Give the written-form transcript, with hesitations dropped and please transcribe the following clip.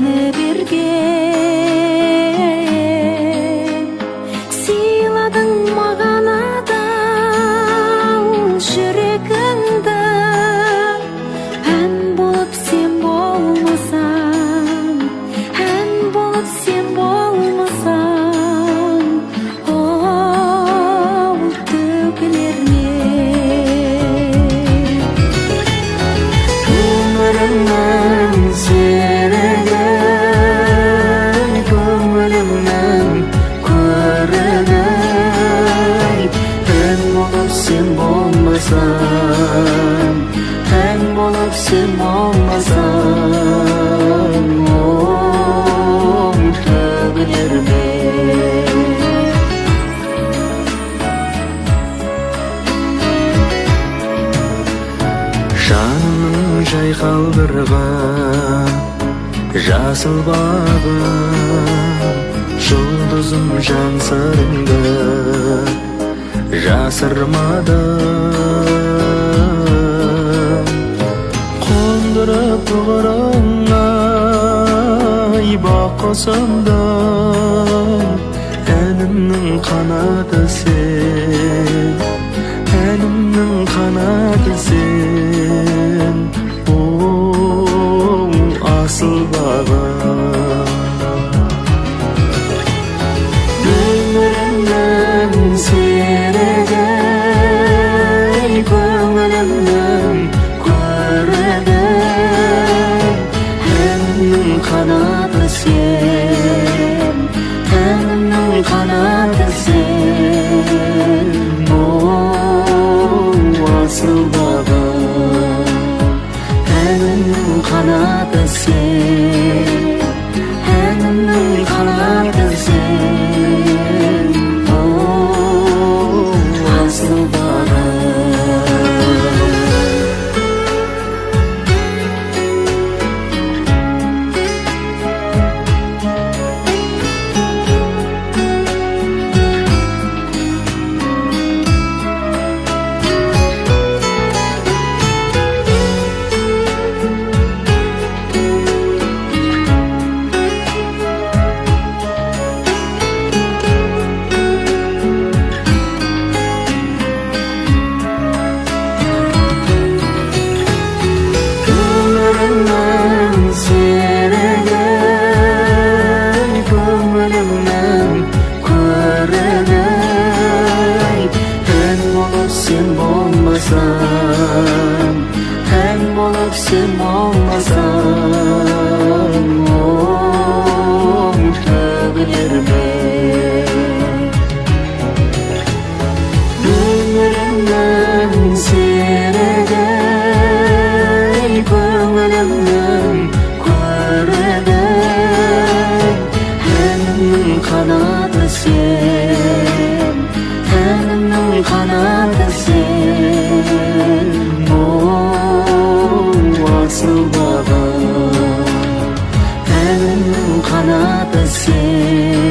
сені берген, сыйладың маған адал жүрегіңді. Ән болып сен болмасаң, ән болып сен болмасаң, ол төгілер ме? Өмірімнің серігі, көңілімнің көрігі, ән болып сен болмасаң, ән болып сен болмасаң, ол төгілер ме? Жанымның жайқалдырған жасыл бағым, жұлдызым жан сырыңды жасырмадым. Қондырып бұғырыңа бақ қосамдым, әнімнің қанаты сен, әнімнің қанаты сен, оу асыл бағым. Өмірімнің серігі, көңілімнің көрігі, әнімнің қанаты сен, әнімнің қанаты сен, оу асыл бағым. Әнімнің қанаты сен, әнімнің қанаты сен, оу асыл бағым. Ән болып сен болмасаң, ол төгілер ме? Өмірімнің серігі, көңілімнің көрігі, әнімнің қанаты сен, әнімнің қанаты сен, асыл бағым. Әнімнің қанаты сен,